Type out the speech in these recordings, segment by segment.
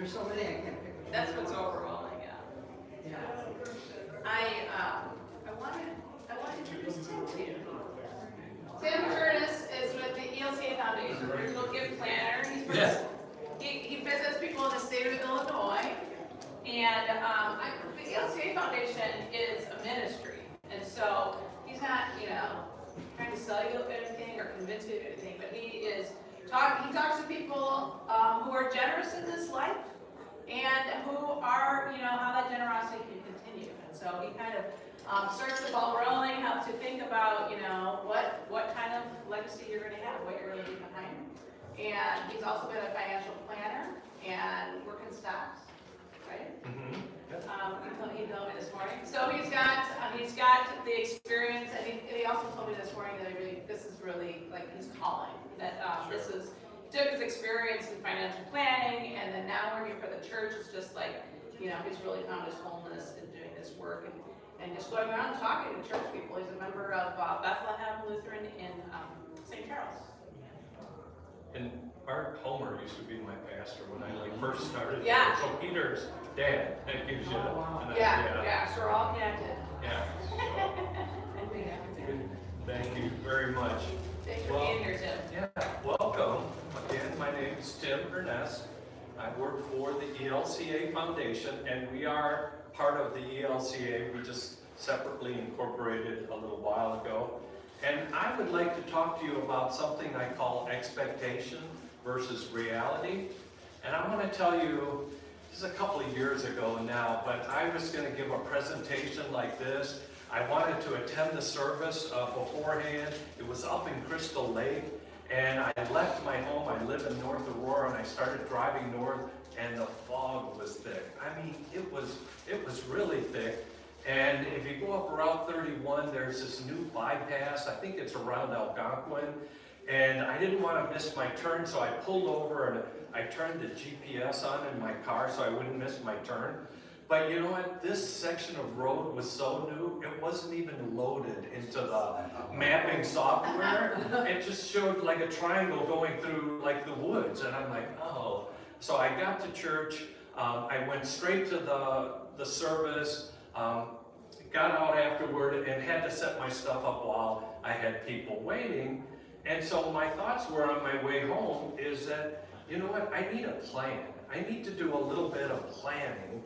There's so many I can't pick. That's what's overwhelming, yeah. Yeah. I want to introduce Tim to you. Tim Curtis is with the ELCA Foundation, Regional Gift Planner. He visits people in the state of Illinois, and the ELCA Foundation is a ministry, and so he's not, trying to sell you anything or convince you of anything, but he talks to people who are generous in this life, and who are, how that generosity can continue. And so he kind of starts the ball rolling, helps you think about, what kind of legacy you're going to have, what you're going to leave behind. And he's also been a financial planner and working stocks, right? Mm-hmm. He told me this morning. So he's got the experience, and he also told me this morning that this is really like his calling. That he took his experience in financial planning, and then now working for the church is just like, he's really found his wholeness in doing this work and just going around talking to church people. He's a member of Bethlehem Lutheran in St. Charles. And Art Homer used to be my pastor when I first started. Yeah. So Peter's dad, that gives you an idea. Yeah, so we're all connected. Yeah. So, thank you very much. Thanks for being here, Tim. Yeah, welcome. Again, my name is Tim Ernest. I work for the ELCA Foundation, and we are part of the ELCA. We just separately incorporated a little while ago. And I would like to talk to you about something I call expectation versus reality. And I want to tell you, this is a couple of years ago now, but I was going to give a presentation like this. I wanted to attend the service beforehand. It was up in Crystal Lake, and I left my home. I live in North Aurora, and I started driving north, and the fog was thick. I mean, it was really thick. And if you go up Route 31, there's this new bypass. I think it's around Algonquin. And I didn't want to miss my turn, so I pulled over and I turned the GPS on in my car so I wouldn't miss my turn. But you know what? This section of road was so new, it wasn't even loaded into the mapping software. It just showed like a triangle going through like the woods. And I'm like, oh. So I got to church. I went straight to the service. Got out afterward and had to set my stuff up while I had people waiting. And so my thoughts were on my way home is that, you know what, I need a plan. I need to do a little bit of planning.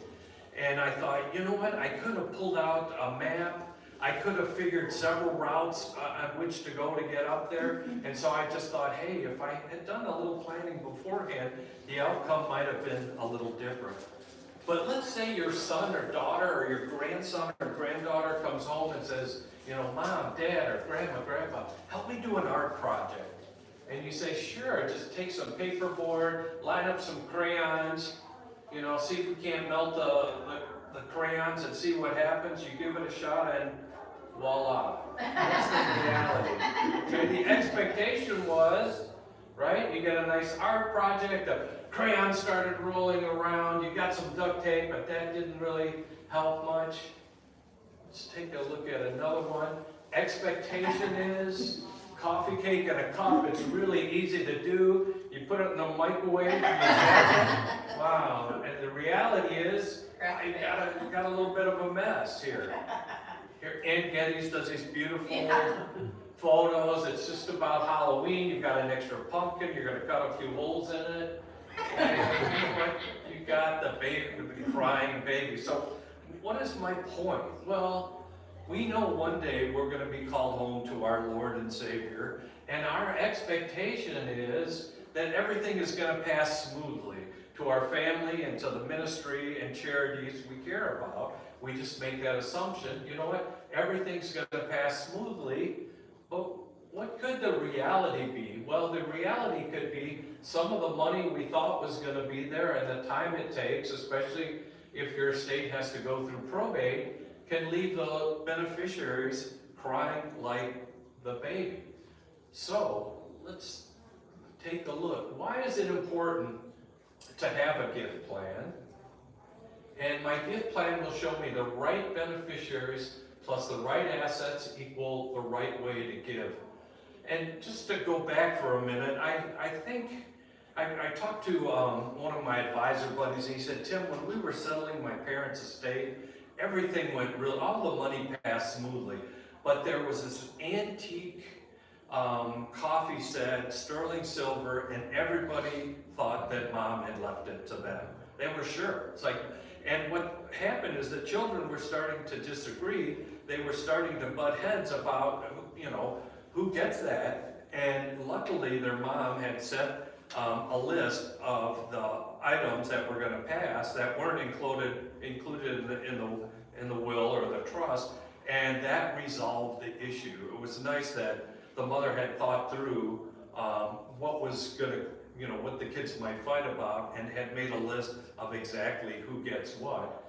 And I thought, you know what, I could have pulled out a map. I could have figured several routes on which to go to get up there. And so I just thought, hey, if I had done a little planning beforehand, the outcome might have been a little different. But let's say your son or daughter or your grandson or granddaughter comes home and says, Mom, Dad, or Grandpa, help me do an art project. And you say, sure, just take some paperboard, line up some crayons, see if we can't melt the crayons and see what happens. You give it a shot and voila. That's the reality. Okay, the expectation was, right, you get a nice art project, the crayons started rolling around, you got some duct tape, but that didn't really help much. Let's take a look at another one. Expectation is coffee cake in a cup. It's really easy to do. You put it in the microwave, you it. Wow, and the reality is, I got a little bit of a mess here. Here, Aunt Getty's does these beautiful photos. It's just about Halloween. You've got an extra pumpkin. You're going to cut a few holes in it. You got the baby, the crying baby. So what is my point? Well, we know one day we're going to be called home to our Lord and Savior, and our expectation is that everything is going to pass smoothly to our family and to the ministry and charities we care about. We just make that assumption. You know what? Everything's going to pass smoothly, but what could the reality be? Well, the reality could be some of the money we thought was going to be there and the time it takes, especially if your estate has to go through probate, can leave the beneficiaries crying like the baby. So let's take a look. Why is it important to have a gift plan? And my gift plan will show me the right beneficiaries plus the right assets equal the right way to give. And just to go back for a minute, I think I talked to one of my advisor buddies, and he said, Tim, when we were settling my parents' estate, everything went real, all the money passed smoothly. But there was this antique coffee set, sterling silver, and everybody thought that mom had left it to them. They were sure. It's like, and what happened is that children were starting to disagree. They were starting to butt heads about, you know, who gets that. And luckily, their mom had sent a list of the items that were going to pass that weren't included in the will or the trust, and that resolved the issue. It was nice that the mother had thought through what was going to, you know, what the kids might fight about, and had made a list of exactly who gets what.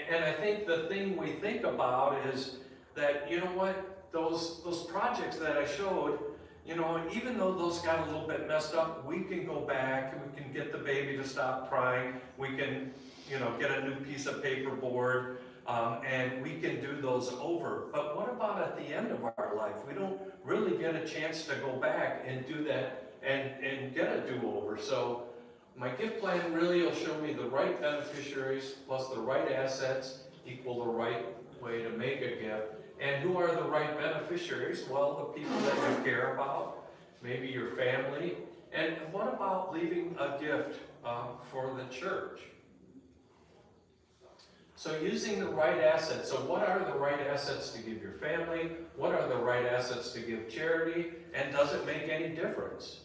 And I think the thing we think about is that, you know what, those projects that I showed, you know, even though those got a little bit messed up, we can go back and we can get the baby to stop crying. We can, you know, get a new piece of paperboard, and we can do those over. But what about at the end of our life? We don't really get a chance to go back and do that and get a do-over. So my gift plan really will show me the right beneficiaries plus the right assets equal the right way to make a gift. And who are the right beneficiaries? Well, the people that you care about, maybe your family. And what about leaving a gift for the church? So using the right assets. So what are the right assets to give your family? What are the right assets to give charity? And does it make any difference?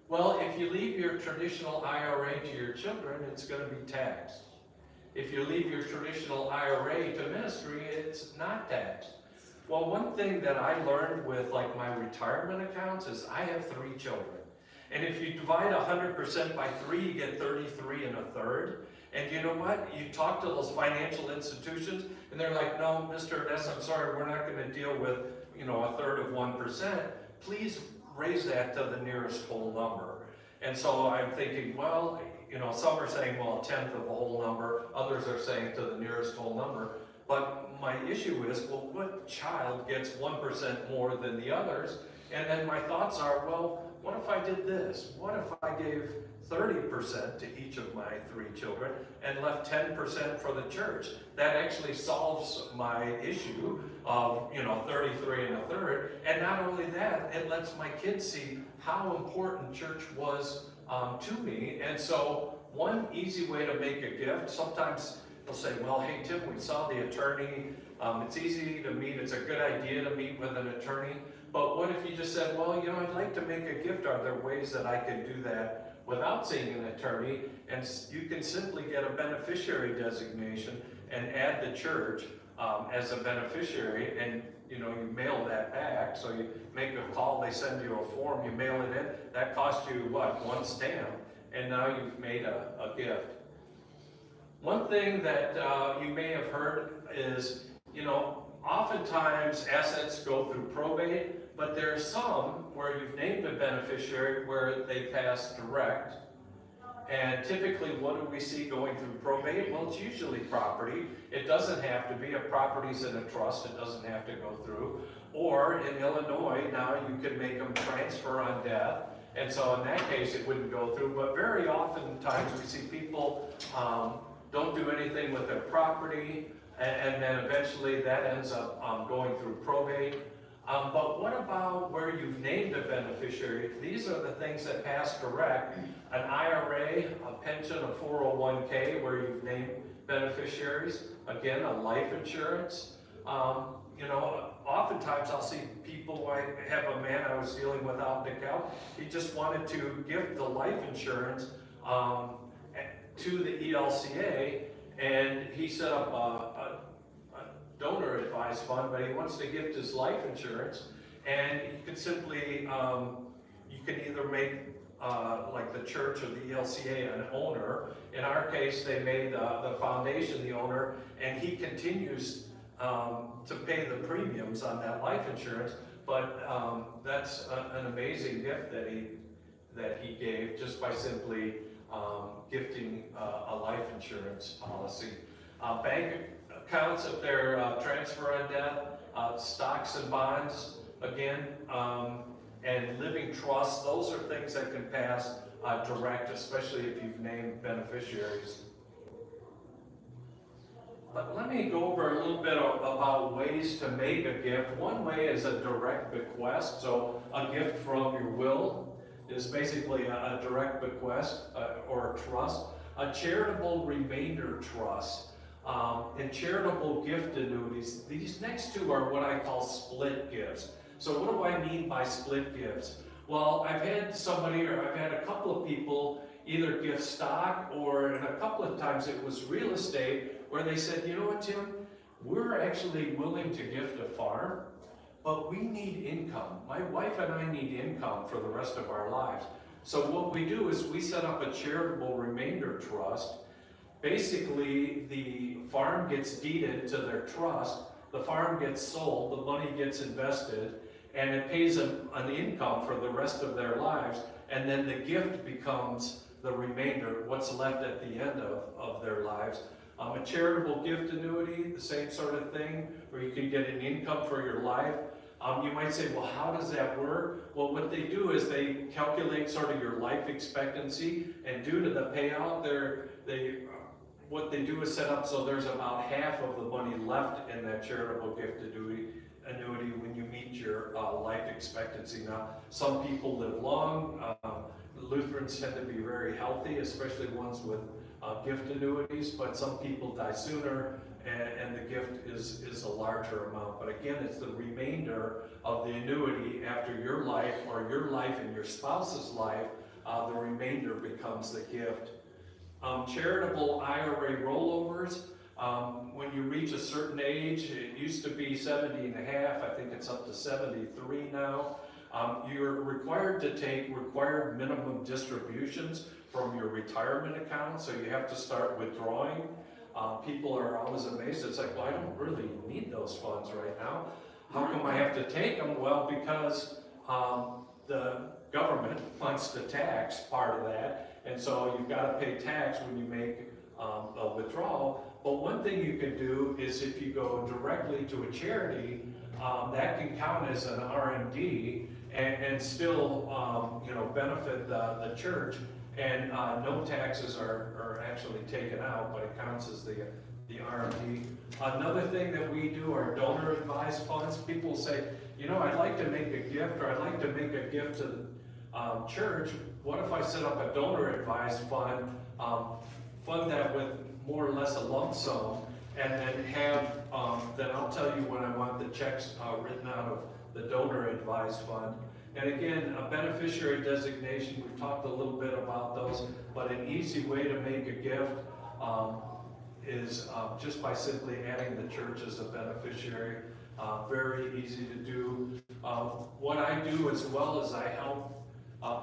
Well, if you leave your traditional IRA to your children, it's going to be taxed. If you leave your traditional IRA to ministry, it's not taxed. Well, one thing that I learned with like my retirement accounts is I have 3 children. And if you divide 100% by 3, you get 33 1/3. And you know what? You talk to those financial institutions and they're like, no, Mr. Ness, I'm sorry, we're not going to deal with, you know, 1/3 of 1%. Please raise that to the nearest whole number. And so I'm thinking, well, you know, some are saying, well, 1/10 of a whole number. Others are saying to the nearest whole number. But my issue is, well, what child gets 1% more than the others? And then my thoughts are, well, what if I did this? What if I gave 30% to each of my 3 children and left 10% for the church? That actually solves my issue of, you know, 33 1/3. And not only that, it lets my kids see how important church was to me. And so one easy way to make a gift, sometimes they'll say, well, hey, Tim, we saw the attorney. It's easy to meet. It's a good idea to meet with an attorney. But what if you just said, well, you know, I'd like to make a gift. Are there ways that I can do that without seeing an attorney? And you can simply get a beneficiary designation and add the church as a beneficiary, and you know, you mail that back. So you make a call, they send you a form, you mail it in. That costs you what, 1 stamp, and now you've made a gift. One thing that you may have heard is, you know, oftentimes assets go through probate, but there are some where you've named a beneficiary where they pass direct. And typically, what do we see going through probate? Well, it's usually property. It doesn't have to be. If property's in a trust, it doesn't have to go through. Or in Illinois, now you can make them transfer on death. And so in that case, it wouldn't go through. But very often times we see people don't do anything with their property, and then eventually that ends up going through probate. But what about where you've named a beneficiary? These are the things that pass direct. An IRA, a pension, a 401k, where you've named beneficiaries. Again, a life insurance. You know, oftentimes I'll see people, I have a man I was dealing with out in DeKalb, he just wanted to give the life insurance to the ELCA, and he set up a donor advised fund, but he wants to gift his life insurance, and you can simply, you can either make like the church or the ELCA an owner. In our case, they made the foundation the owner, and he continues to pay the premiums on that life insurance. But that's an amazing gift that he gave just by simply gifting a life insurance policy. Bank accounts, if they're transfer on death, stocks and bonds, again, and living trusts. Those are things that can pass direct, especially if you've named beneficiaries. But let me go over a little bit about ways to make a gift. One way is a direct bequest. So a gift from your will is basically a direct bequest or a trust. A charitable remainder trust and charitable gift annuities. These next two are what I call split gifts. So what do I mean by split gifts? Well, I've had somebody, or I've had a couple of people either give stock, or and a couple of times it was real estate, where they said, you know what, Tim, we're actually willing to gift a farm, but we need income. My wife and I need income for the rest of our lives. So what we do is we set up a charitable remainder trust. Basically, the farm gets deeded to their trust, the farm gets sold, the money gets invested, and it pays an income for the rest of their lives, and then the gift becomes the remainder, what's left at the end of their lives. A charitable gift annuity, the same sort of thing, where you can get an income for your life. You might say, well, how does that work? Well, what they do is they calculate sort of your life expectancy, and due to the payout, what they do is set up so there's about half of the money left in that charitable gift annuity when you meet your life expectancy. Now, some people live long. Lutherans tend to be very healthy, especially ones with gift annuities, but some people die sooner, and the gift is a larger amount. But again, it's the remainder of the annuity after your life, or your life and your spouse's life, the remainder becomes the gift. Charitable IRA rollovers, when you reach a certain age, it used to be 70 and a half, I think it's up to 73 now. You're required to take required minimum distributions from your retirement account, so you have to start withdrawing. People are always amazed. It's like, well, I don't really need those funds right now. How come I have to take them? Well, because the government wants to tax part of that, and so you've got to pay tax when you make a withdrawal. But one thing you can do is if you go directly to a charity, that can count as an RMD and still benefit the church, and no taxes are actually taken out, but it counts as the RMD. Another thing that we do are donor advised funds. People say, I'd like to make a gift, or I'd like to make a gift to the church. What if I set up a donor advised fund, fund that with more or less a lump sum, and then have, then I'll tell you when I want the checks written out of the donor advised fund. And again, a beneficiary designation, we've talked a little bit about those, but an easy way to make a gift is just by simply adding the church as a beneficiary. Very easy to do. What I do as well is I help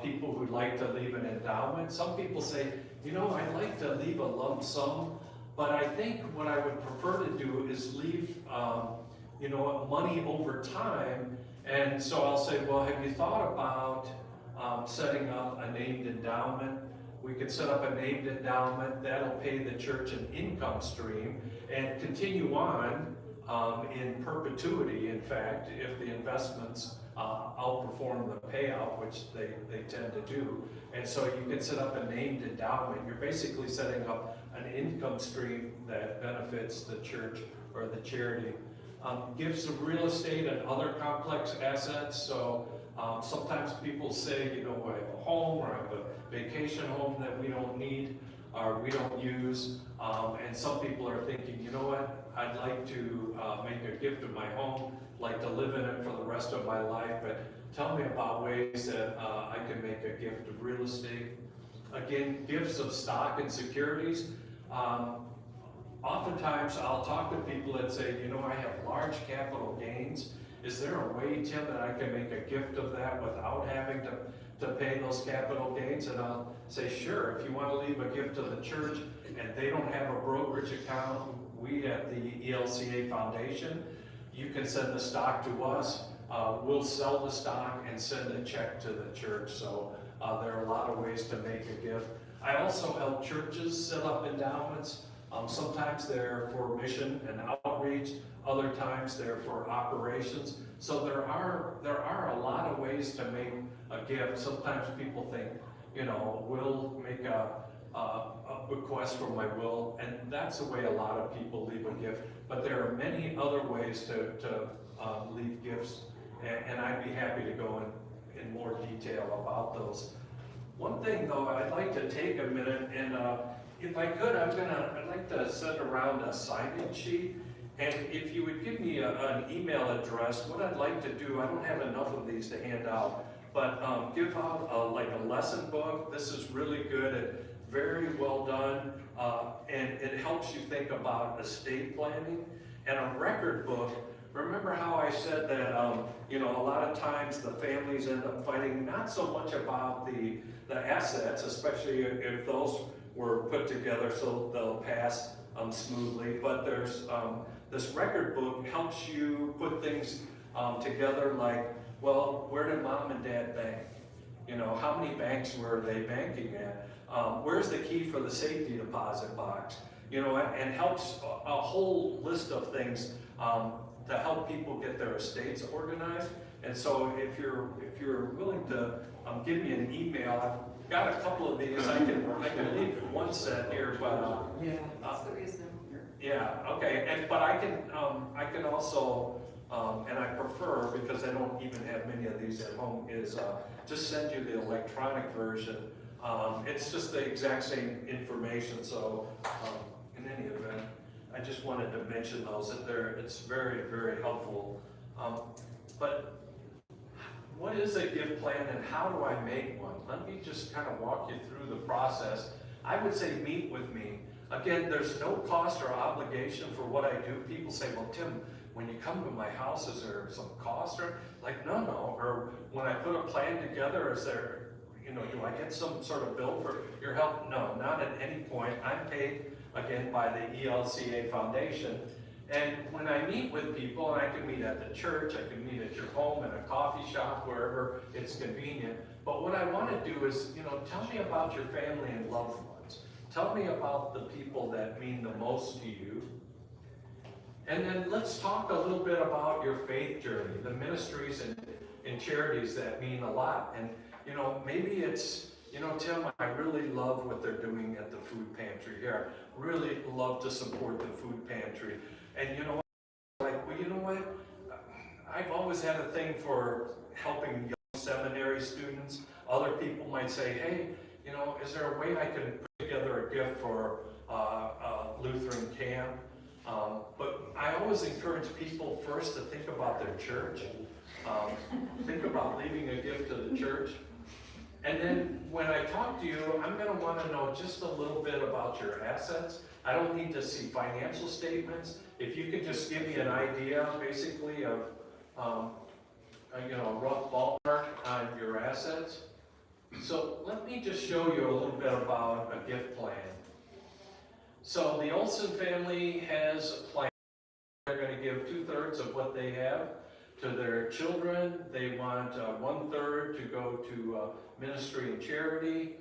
people who'd like to leave an endowment. Some people say, I'd like to leave a lump sum, but I think what I would prefer to do is leave, money over time. And so I'll say, well, have you thought about setting up a named endowment? We could set up a named endowment that'll pay the church an income stream and continue on in perpetuity, in fact, if the investments outperform the payout, which they tend to do. And so you can set up a named endowment. You're basically setting up an income stream that benefits the church or the charity. Gifts of real estate and other complex assets. So sometimes people say, I have a home, or I have a vacation home that we don't need or we don't use. And some people are thinking, you know what, I'd like to make a gift of my home, like to live in it for the rest of my life, but tell me about ways that I can make a gift of real estate. Again, gifts of stock and securities. Oftentimes I'll talk to people that say, I have large capital gains. Is there a way, Tim, that I can make a gift of that without having to pay those capital gains? And I'll say, sure, if you want to leave a gift to the church and they don't have a brokerage account, we at the ELCA Foundation, you can send the stock to us. We'll sell the stock and send a check to the church. So there are a lot of ways to make a gift. I also help churches set up endowments. Sometimes they're for mission and outreach, other times they're for operations. So there are a lot of ways to make a gift. Sometimes people think, you know, we'll make a bequest from my will, and that's the way a lot of people leave a gift. But there are many other ways to leave gifts, and I'd be happy to go in more detail about those. One thing though, I'd like to take a minute and if I could, I'd like to send around a sign-in sheet, and if you would give me an email address, what I'd like to do, I don't have enough of these to hand out, but give out like a lesson book. This is really good and very well done, and it helps you think about estate planning. And a record book. Remember how I said that you know, a lot of times the families end up fighting not so much about the assets, especially if those were put together so they'll pass smoothly, but there's this record book helps you put things together, like, well, where did mom and dad bank? You know, how many banks were they banking at? Where's the key for the safety deposit box? You know, and helps a whole list of things to help people get their estates organized. And so if you're willing to give me an email, I've got a couple of these. I can leave one set here, but Yeah. That's the reason I'm here. yeah, okay. But I can also and I prefer, because I don't even have many of these at home, is just send you the electronic version. It's just the exact same information. So in any event, I just wanted to mention those, that it's very, very helpful. But what is a gift plan and how do I make one? Let me just kind of walk you through the process. I would say meet with me. Again, there's no cost or obligation for what I do. People say, well, Tim, when you come to my house, is there some cost? Or like, no. Or when I put a plan together, is there, you know, do I get some sort of bill for your help? No, not at any point. I'm paid, again, by the ELCA Foundation. And when I meet with people, and I can meet at the church, I can meet at your home, in a coffee shop, wherever it's convenient. But what I want to do is, you know, tell me about your family and loved ones. Tell me about the people that mean the most to you. And then let's talk a little bit about your faith journey, the ministries and charities that mean a lot. And, you know, maybe it's, you know, Tim, I really love what they're doing at the food pantry here. Really love to support the food pantry. And you know what? Like, well, you know what? I've always had a thing for helping young seminary students. Other people might say, hey, you know, is there a way I can put together a gift for a Lutheran camp? But I always encourage people first to think about their church. Think about leaving a gift to the church. And then when I talk to you, I'm going to want to know just a little bit about your assets. I don't need to see financial statements. If you could just give me an idea, basically, of you know, a rough ballpark on your assets. So let me just show you a little bit about a gift plan. So the Olson family has a plan. They're going to give 2/3 of what they have to their children. They want 1/3 to go to ministry and charity.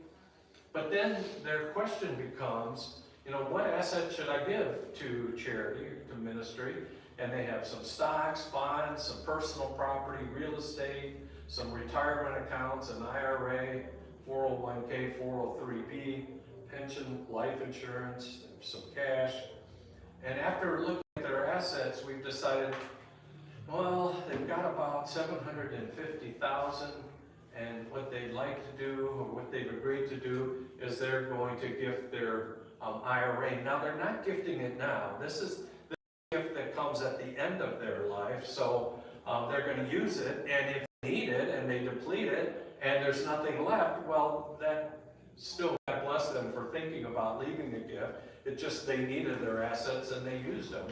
But then their question becomes, you know, what asset should I give to charity, to ministry? And they have some stocks, bonds, some personal property, real estate, some retirement accounts, an IRA, 401k, 403b, pension, life insurance, some cash. And after looking at their assets, we've decided, well, they've got about $750,000, and what they'd like to do, or what they've agreed to do, is they're going to gift their IRA. Now, they're not gifting it now. This is the gift that comes at the end of their life, so they're going to use it, and if they need it, and they deplete it, and there's nothing left, well, that still, God bless them for thinking about leaving a gift. It's just they needed their assets, and they used them.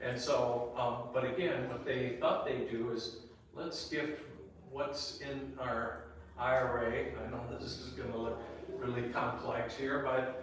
And so, but again, what they thought they'd do is, let's gift what's in our IRA. I know this is going to look really complex here, but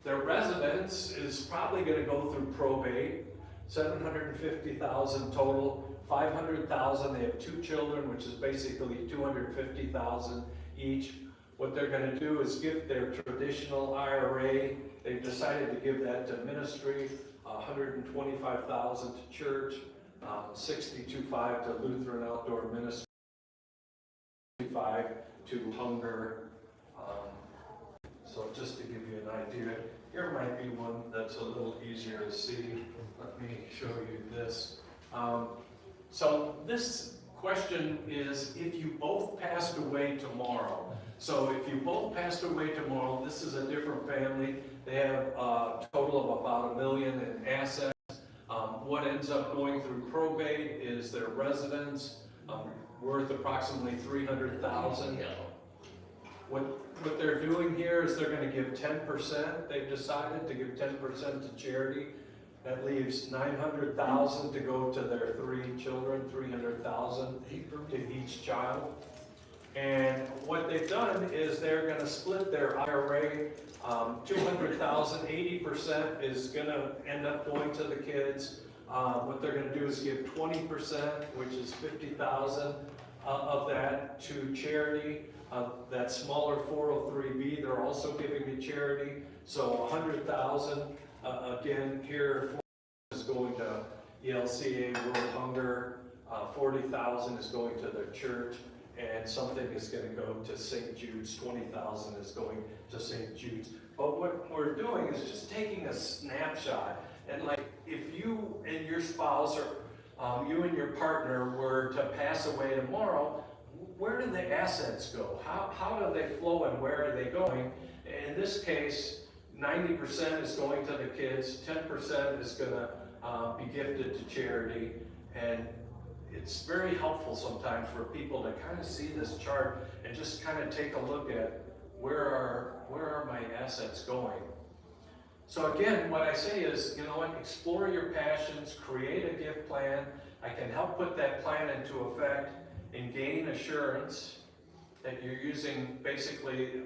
their residence is probably going to go through probate. $750,000 total, $500,000. They have 2 children, which is basically $250,000 each. What they're going to do is give their traditional IRA. They've decided to give that to ministry, 125,000 to church, 62.5 to Lutheran Outdoor Ministry, 5 to hunger. So just to give you an idea, here might be one that's a little easier to see. Let me show you this. So this question is, if you both passed away tomorrow. So if you both passed away tomorrow, this is a different family. They have a total of about $1 million in assets. What ends up going through probate is their residence, worth approximately $300,000. What they're doing here is they're going to give 10%. They've decided to give 10% to charity. That leaves $900,000 to go to their 3 children, $300,000 to each child. And what they've done is they're going to split their IRA. 200,000, 80% is going to end up going to the kids. What they're going to do is give 20%, which is 50,000 of that to charity. That smaller 403B, they're also giving to charity. So 100,000 again here is going to ELCA World Hunger. 40,000 is going to their church. And something is going to go to St. Jude's, 20,000 is going to St. Jude's. But what we're doing is just taking a snapshot, and like if you and your spouse or you and your partner were to pass away tomorrow, where do the assets go? How do they flow and where are they going? In this case, 90% is going to the kids, 10% is going to be gifted to charity, and it's very helpful sometimes for people to kind of see this chart and just kind of take a look at where are my assets going. So again, what I say is, you know what, explore your passions, create a gift plan. I can help put that plan into effect and gain assurance that you're using basically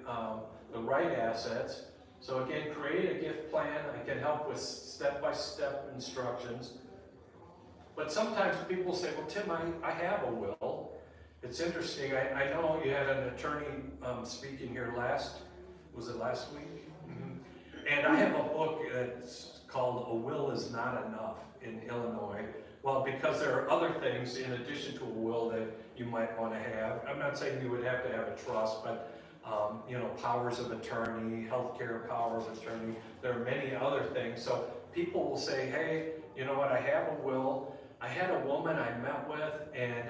the right assets. So again, create a gift plan. I can help with step-by-step instructions. But sometimes people say, well, Tim, I have a will. It's interesting. I know you had an attorney speaking here was it last week? Mm-hmm. And I have a book that's called A Will Is Not Enough in Illinois. Well, because there are other things in addition to a will that you might want to have. I'm not saying you would have to have a trust, but you know, powers of attorney, healthcare powers of attorney. There are many other things. So people will say, hey, you know what, I have a will. I had a woman I met with, and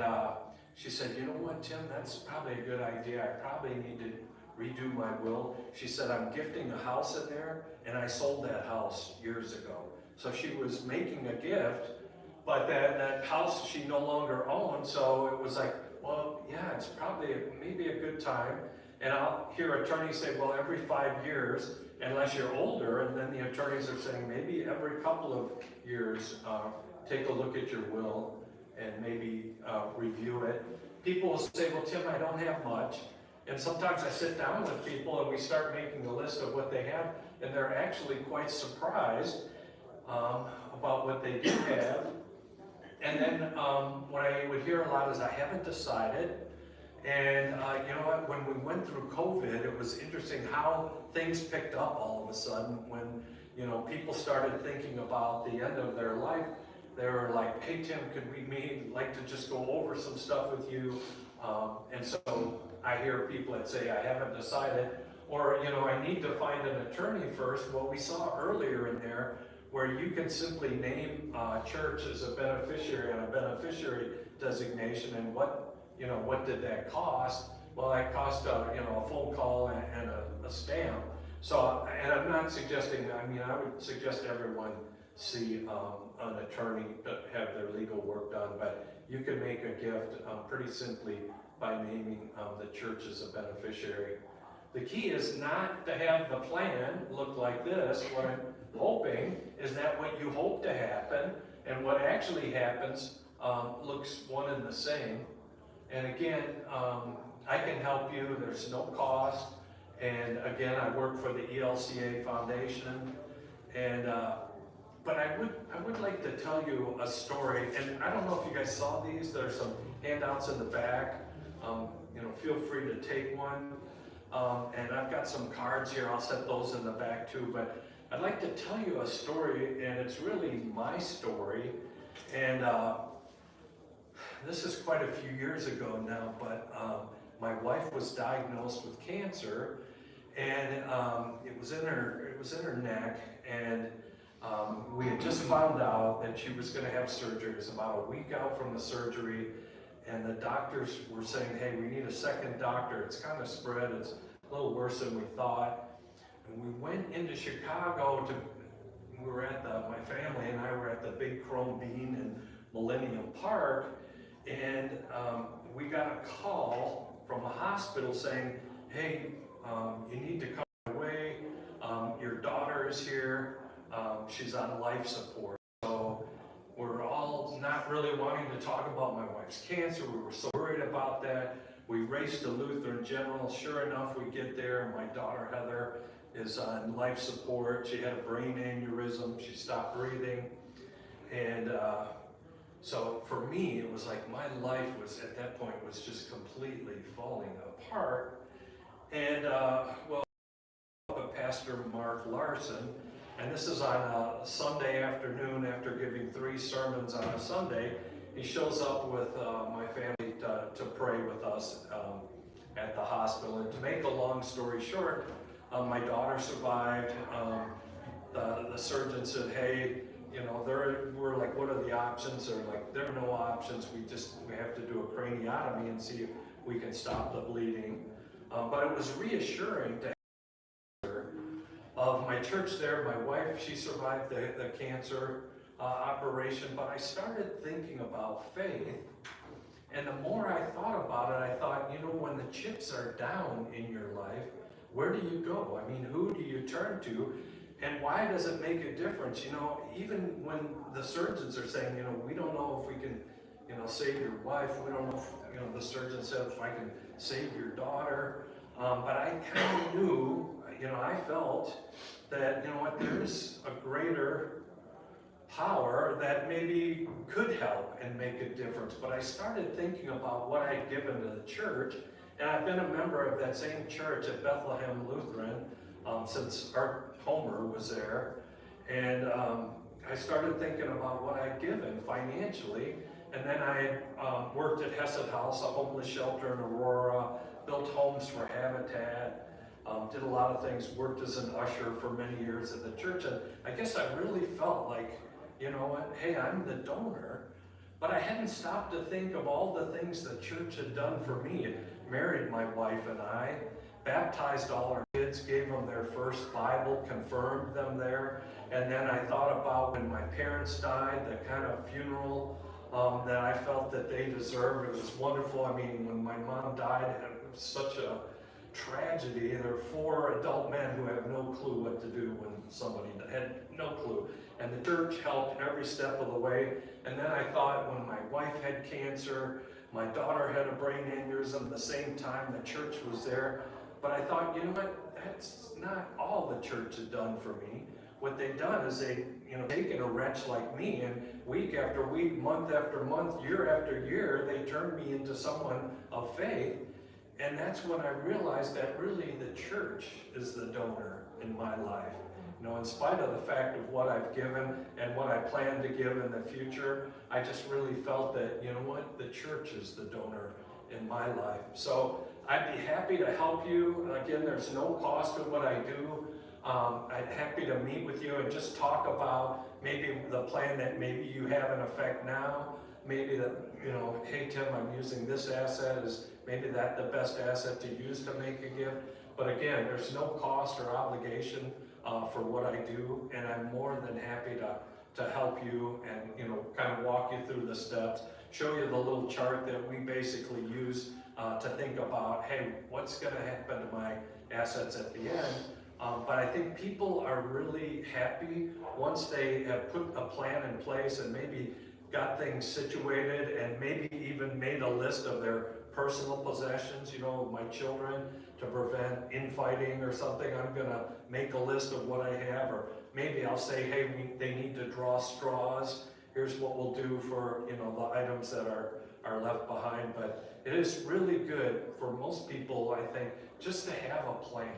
she said, you know what, Tim, that's probably a good idea. I probably need to redo my will. She said, I'm gifting a house in there, and I sold that house years ago. So she was making a gift, but that house she no longer owned, so it was like, well, yeah, it's probably maybe a good time. And I'll hear attorneys say, well, every 5 years, unless you're older, and then the attorneys are saying maybe every couple of years, take a look at your will and maybe review it. People will say, well, Tim, I don't have much. And sometimes I sit down with people and we start making a list of what they have, and they're actually quite surprised about what they do have. And then what I would hear a lot is, I haven't decided. And you know what, when we went through COVID, it was interesting how things picked up all of a sudden when, you know, people started thinking about the end of their life. They were like, hey Tim, could we meet? I'd like to just go over some stuff with you. And so I hear people that say, I haven't decided, or, you know, I need to find an attorney first. Well, we saw earlier in there where you can simply name church as a beneficiary on a beneficiary designation, and what did that cost? Well, that cost a phone call and a stamp. So, and I'm not suggesting, I would suggest everyone see an attorney to have their legal work done, but you can make a gift pretty simply by naming the church as a beneficiary. The key is not to have the plan look like this. What I'm hoping is that what you hope to happen and what actually happens looks one and the same. And again, I can help you. There's no cost. And again, I work for the ELCA Foundation. And but I would like to tell you a story. And I don't know if you guys saw these. There's some handouts in the back. Feel free to take one. And I've got some cards here, I'll set those in the back too, but I'd like to tell you a story, and it's really my story. And this is quite a few years ago now, but my wife was diagnosed with cancer, and it was in her neck, and we had just found out that she was going to have surgery. It was about a week out from the surgery, and the doctors were saying, hey, we need a second doctor. It's kind of spread. It's a little worse than we thought. And we went into Chicago we were at my family and I were at the Big Chrome Bean in Millennium Park, and we got a call from the hospital saying, hey, you need to come away. Your daughter is here. She's on life support. So we're all not really wanting to talk about my wife's cancer. We were so worried about that. We raced to Lutheran General. Sure enough, we get there, and my daughter Heather is on life support. She had a brain aneurysm. She stopped breathing. And so for me, it was like my life was, at that point, was just completely falling apart. And well, Pastor Mark Larson, and this is on a Sunday afternoon after giving 3 sermons on a Sunday. He shows up with my family to pray with us at the hospital. And to make a long story short, my daughter survived. The surgeon said, hey, you know, we're like, what are the options? They're like, there are no options. We have to do a craniotomy and see if we can stop the bleeding. But it was reassuring to of my church there. My wife, she survived the cancer operation, but I started thinking about faith, and the more I thought about it, I thought, you know, when the chips are down in your life, where do you go? I mean, who do you turn to, and why does it make a difference? You know, even when the surgeons are saying, you know, we don't know if we can, you know, save your wife, we don't know if, you know, the surgeon said if I can save your daughter, but I kind of knew, you know, I felt that, you know what, there's a greater power that maybe could help and make a difference. But I started thinking about what I'd given to the church, and I've been a member of that same church at Bethlehem Lutheran since Art Homer was there. And I started thinking about what I'd given financially, and then I worked at Hesed House, a homeless shelter in Aurora, built homes for Habitat, did a lot of things, worked as an usher for many years at the church, and I guess I really felt like, you know what, hey, I'm the donor, but I hadn't stopped to think of all the things the church had done for me. It married my wife and I, baptized all our kids, gave them their first Bible, confirmed them there, and then I thought about when my parents died, the kind of funeral that I felt that they deserved. It was wonderful. I mean, when my mom died, it was such a tragedy. There are 4 adult men who have no clue what to do when somebody had no clue. And the church helped every step of the way. And then I thought when my wife had cancer, my daughter had a brain aneurysm, at the same time the church was there. But I thought, you know what, that's not all the church had done for me. What they've done is they, you know, taken a wretch like me, and week after week, month after month, year after year, they turned me into someone of faith. And that's when I realized that really the church is the donor in my life. You know, in spite of the fact of what I've given and what I plan to give in the future, I just really felt that, you know what, the church is the donor in my life. So I'd be happy to help you. Again, there's no cost to what I do. I'm happy to meet with you and just talk about maybe the plan that maybe you have in effect now. Maybe that, you know, hey Tim, I'm using this asset. Is maybe that the best asset to use to make a gift? But again, there's no cost or obligation for what I do, and I'm more than happy to help you and, you know, kind of walk you through the steps, show you the little chart that we basically use to think about, hey, what's going to happen to my assets at the end? But I think people are really happy once they have put a plan in place and maybe got things situated and maybe even made a list of their personal possessions, you know, my children, to prevent infighting or something. I'm going to make a list of what I have, or maybe I'll say, hey, they need to draw straws. Here's what we'll do for, you know, the items that are are left behind, but it is really good for most people, I think, just to have a plan.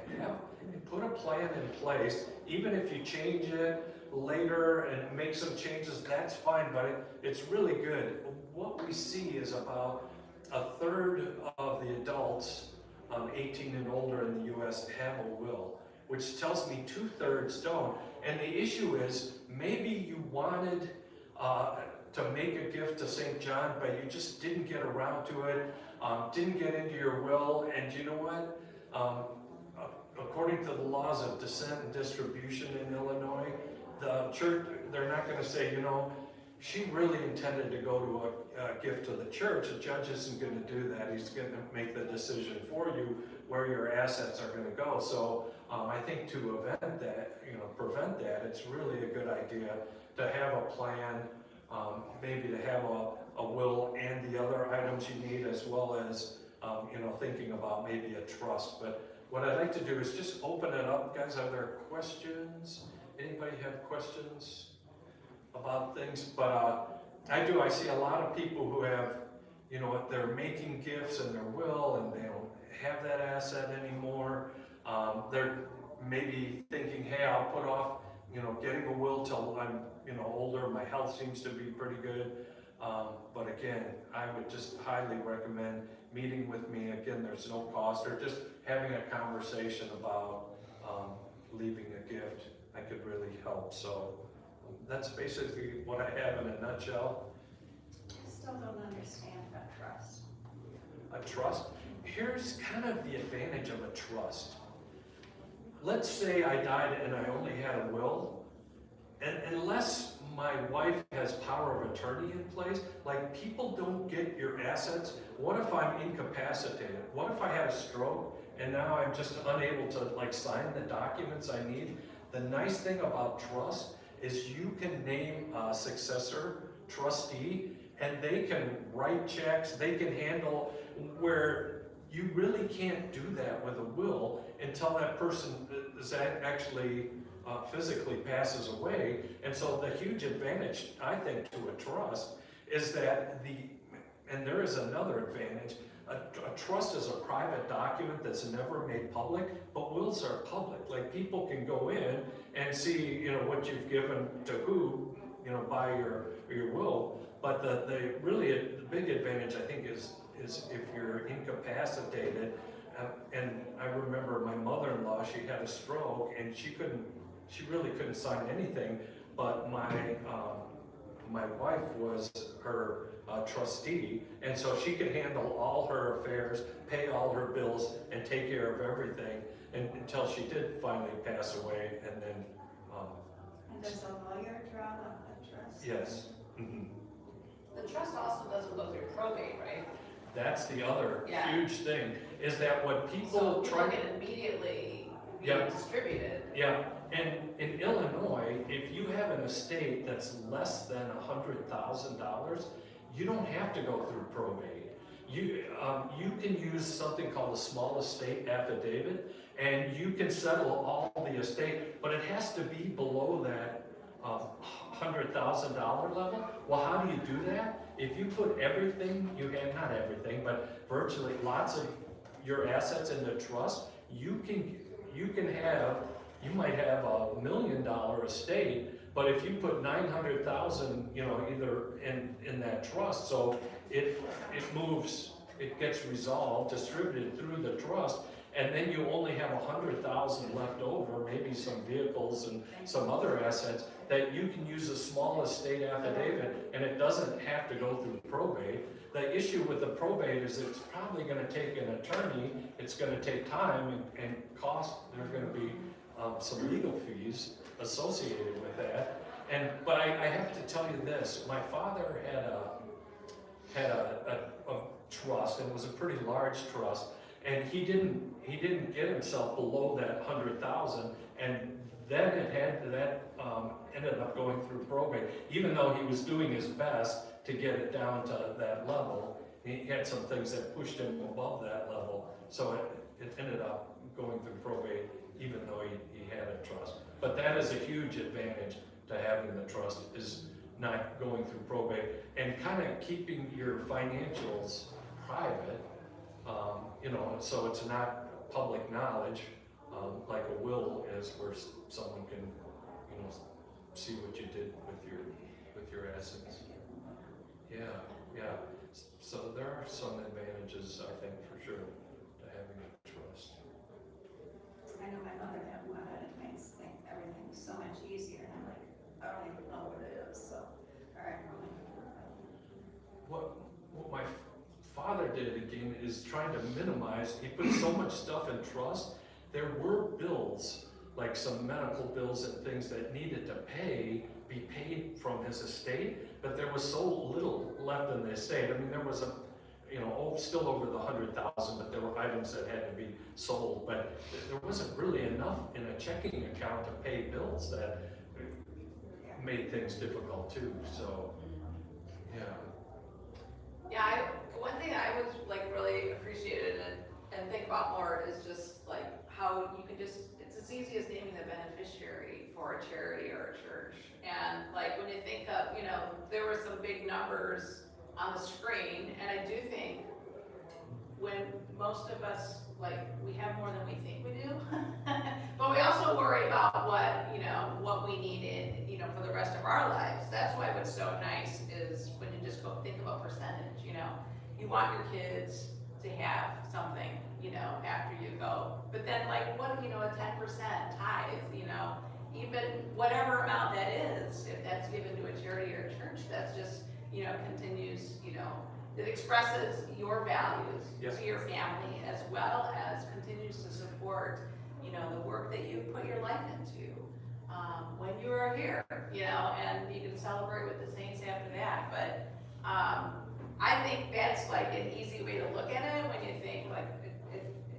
Put a plan in place, even if you change it later and make some changes, that's fine, but it's really good. What we see is about a third of the adults 18 and older in the US have a will, which tells me 2/3 don't. And the issue is, maybe you wanted to make a gift to St. John, but you just didn't get around to it, didn't get into your will, and you know what? According to the laws of descent and distribution in Illinois, the church, they're not going to say, you know, she really intended to go to a gift to the church. The judge isn't going to do that. He's going to make the decision for you where your assets are going to go. So I think to prevent that, it's really a good idea to have a plan, maybe to have a will and the other items you need, as well as thinking about maybe a trust. But what I'd like to do is just open it up. Guys, are there questions? Anybody have questions about things? But I see a lot of people who have, they're making gifts in their will and they don't have that asset anymore. They're maybe thinking, hey, I'll put off, getting a will till I'm, older. My health seems to be pretty good. But again, I would just highly recommend meeting with me. Again, there's no cost, or just having a conversation about leaving a gift. I could really help. So that's basically what I have in a nutshell. I still don't understand that trust. A trust? Here's kind of the advantage of a trust. Let's say I died and I only had a will, and unless my wife has power of attorney in place, like, people don't get your assets. What if I'm incapacitated? What if I had a stroke and now I'm just unable to sign the documents I need? The nice thing about trust is you can name a successor trustee, and they can write checks, they can handle, where you really can't do that with a will until that person is actually physically passes away. And so the huge advantage, I think, to a trust is that and there is another advantage, a trust is a private document that's never made public, but wills are public. Like, people can go in and see, what you've given to who, by your will. But the big advantage, I think, is if you're incapacitated. And I remember my mother-in-law, she had a stroke and she really couldn't sign anything, but my wife was her trustee, and so she could handle all her affairs, pay all her bills, and take care of everything until she did finally pass away. And then And does a lawyer draw up a trust? yes. Mm-hmm. The trust also doesn't go through probate, right? That's the other Yeah. huge thing, is that what people So try people can immediately be Yeah. distributed. Yeah, and in Illinois, if you have an estate that's less than $100,000, you don't have to go through probate. You can use something called a small estate affidavit, and you can settle all the estate, but it has to be below that $100,000 level. Well, how do you do that? If you put everything you have, not everything, but virtually lots of your assets in the trust, you might have $1 million estate, but if you put 900,000, either in that trust, so it gets resolved, distributed through the trust, and then you only have 100,000 left over, maybe some vehicles and some other assets that you can use a small estate affidavit, and it doesn't have to go through probate. The issue with the probate is it's probably going to take an attorney, it's going to take time and cost. There are going to be some legal fees associated with that. But I have to tell you this: my father had a trust, and it was a pretty large trust, and he didn't get himself below that 100,000, and then that ended up going through probate, even though he was doing his best to get it down to that level. He had some things that pushed him above that level, so it ended up going through probate, even though he had a trust. But that is a huge advantage to having the trust, is not going through probate, and kind of keeping your financials private, you know, so it's not public knowledge, like a will is where someone can, you know, see what you did with your assets. Yeah, yeah. So there are some advantages, I think, for sure, to having a trust. I know my mother had one, and it makes everything so much easier, and I'm like, I don't even know what it is, so, all right. What my father did again is trying to minimize, he put so much stuff in trust. There were bills, like some medical bills and things that needed to be paid from his estate, but there was so little left in the estate. I mean, there was still over the 100,000, but there were items that had to be sold, but there wasn't really enough in a checking account to pay bills. That made things difficult too, so, yeah. Yeah, one thing I was like really appreciated and think about more is just like how you can just, it's as easy as naming the beneficiary for a charity or a church. And like when you think of, there were some big numbers on the screen, and I do think when most of us, like, we have more than we think we do, but we also worry about what we needed, for the rest of our lives. That's why what's so nice is when you just go think about percentage, you want your kids to have something, after you go. But then like what, a 10% tithe, even whatever amount that is, if that's given to a charity or a church, that's just, continues, it expresses your values to your family, as well as continues to support, the work that you put your life into when you are here, and you can celebrate with the saints after that. But I think that's like an easy way to look at it when you think like,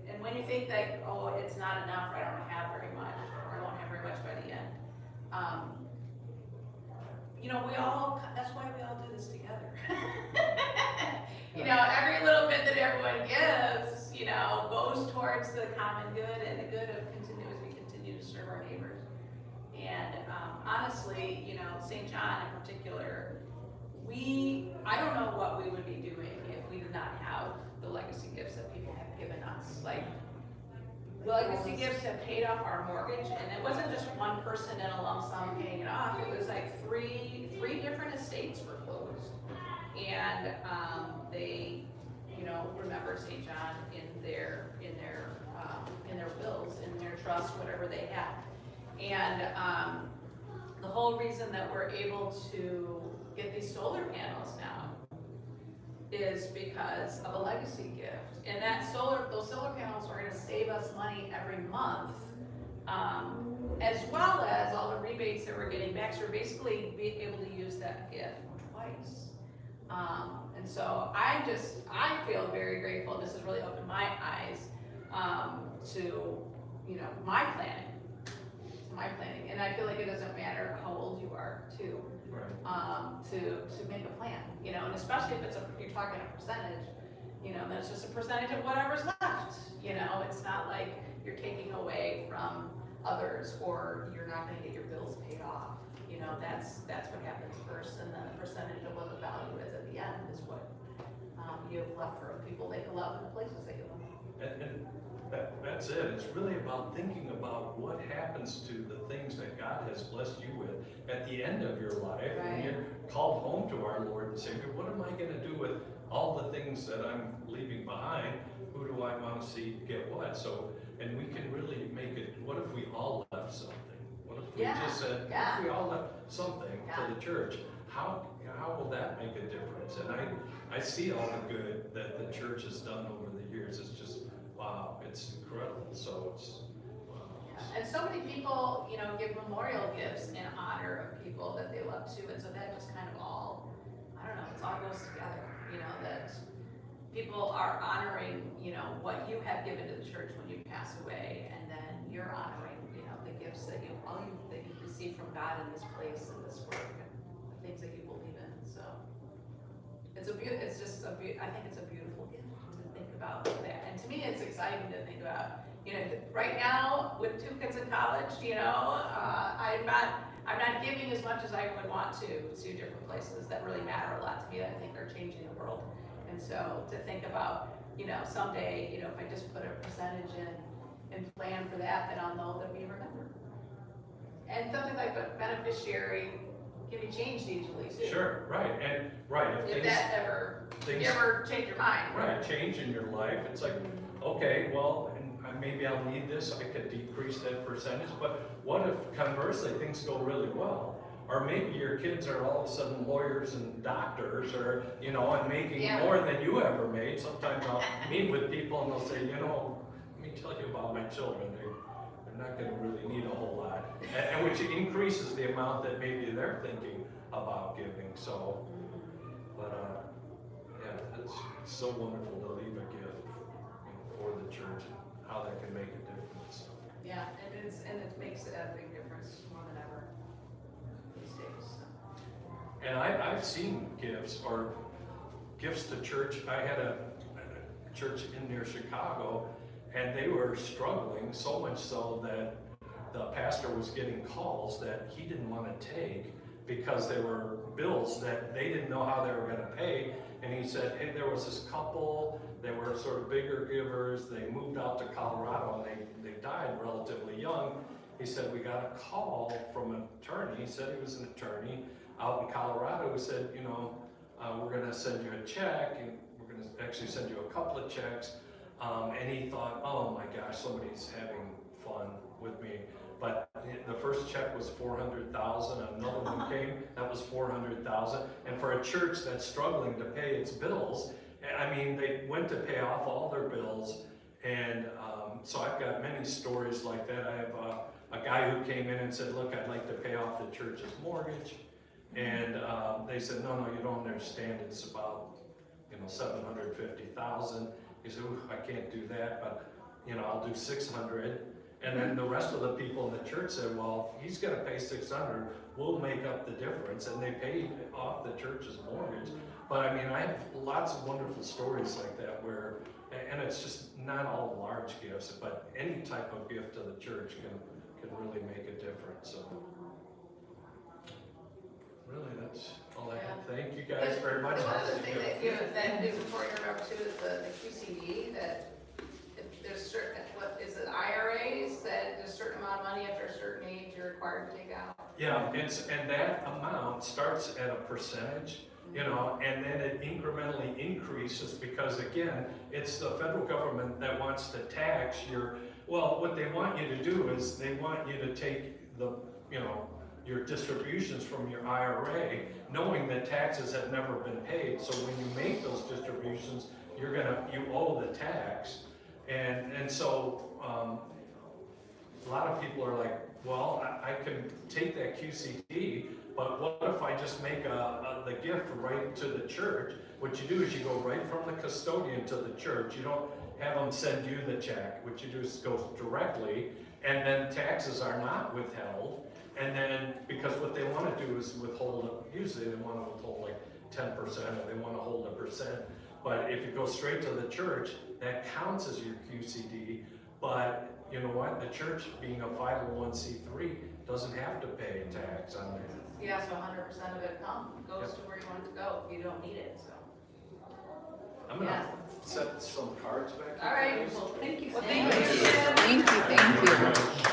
and when you think that, oh, it's not enough, I don't have very much, or I won't have very much by the end. That's why we all do this together. Every little bit that everyone gives, goes towards the common good and the good of as we continue to serve our neighbors. And honestly, St. John in particular, I don't know what we would be doing if we did not have the legacy gifts that people have given us. Like, the legacy gifts have paid off our mortgage, and it wasn't just one person in a lump sum paying it off. It was like three different estates were closed, and they, remember St. John in their wills, in their trust, whatever they had. And the whole reason that we're able to get these solar panels now is because of a legacy gift. And those solar panels are going to save us money every month, as well as all the rebates that we're getting back. So we're basically being able to use that gift twice. And so I feel very grateful. This has really opened my eyes to, my planning. And I feel like it doesn't matter how old you are too, to make a plan, and especially if you're talking a percentage, that's just a percentage of whatever's left. It's not like you're taking away from others, or you're not going to get your bills paid off. That's what happens first, and then the percentage of what the value is at the end is what you have left for people they can love and the places they can love. And that's it. It's really about thinking about what happens to the things that God has blessed you with at the end of your life. Right. When you're called home to our Lord and Savior, what am I going to do with all the things that I'm leaving behind? Who do I want to see get what? So, and we can really make it, what if we all left something? What if we just said, if we all left something to the church? How will that make a difference? And I see all the good that the church has done over the years. It's just, wow, it's incredible. So it's, wow. And so many people, give memorial gifts in honor of people that they love too. And so that just kind of all, I don't know, it all goes together, that people are honoring, what you have given to the church when you pass away. And then you're honoring, the gifts that you receive from God in this place and this work and the things that you believe in. So I think it's a beautiful gift to think about that. And to me, it's exciting to think about, right now with 2 kids in college, I'm not giving as much as I would want to different places that really matter a lot to me, that I think are changing the world. And so to think about, someday, if I just put a percentage in and plan for that, then I'll know that we remember. And something like a beneficiary can be changed easily too. Sure, right, and, If that ever, if you ever change your mind. Right, change in your life, it's like, okay, well, and maybe I'll need this, I could decrease that percentage, but what if conversely things go really well? Or maybe your kids are all of a sudden lawyers and doctors, or, and making more than you ever made. Sometimes I'll meet with people and they'll say, let me tell you about my children, they're not gonna really need a whole lot. And which increases the amount that maybe they're thinking about giving, so. But, yeah, it's so wonderful to leave a gift for the church, and how that can make a difference. Yeah, and it makes a big difference more than ever these days. So. And I've seen gifts, or gifts to church. I had a church in near Chicago, and they were struggling so much so that the pastor was getting calls that he didn't want to take because they were bills that they didn't know how they were going to pay. And he said, hey, there was this couple, they were sort of bigger givers, they moved out to Colorado, and they died relatively young. He said, we got a call from an attorney. He said he was an attorney out in Colorado who said, we're going to send you a check, and we're going to actually send you a couple of checks. And he thought, oh my gosh, somebody's having fun with me. But the first check was $400,000, another one came, that was $400,000. And for a church that's struggling to pay its bills, I mean, they went to pay off all their bills. And so I've got many stories like that. I have a guy who came in and said, look, I'd like to pay off the church's mortgage. And they said, no, you don't understand, it's about, $750,000. He said, I can't do that, but I'll do 600. And then the rest of the people in the church said, well, if he's gonna pay 600, we'll make up the difference. And they paid off the church's mortgage. But I mean, I have lots of wonderful stories like that where, and it's just not all large gifts, but any type of gift to the church can really make a difference. So really, that's all I have. Thank you guys very much. One other thing that is important to remember too is the QCD, that there's certain, what is it, IRAs, that there's a certain amount of money after a certain age you're required to take out. Yeah, and that amount starts at a percentage, and then it incrementally increases because again, it's the federal government that wants to tax what they want you to do is they want you to take the, your distributions from your IRA, knowing that taxes have never been paid. So when you make those distributions, you owe the tax. And so a lot of people are like, well, I can take that QCD, but what if I just make the gift right to the church? What you do is you go right from the custodian to the church. You don't have them send you the check. What you do is go directly, and then taxes are not withheld. And then, because what they want to do is withhold, usually they want to withhold like 10%, or they want to hold 1%. But if you go straight to the church, that counts as your QCD. But you know what? The church, being a 501c3, doesn't have to pay tax on it. Yeah, so 100% of it goes to where you want it to go if you don't need it. So. I'm gonna set some cards back. All right. Well, thank you. Well, thank you. Thank you.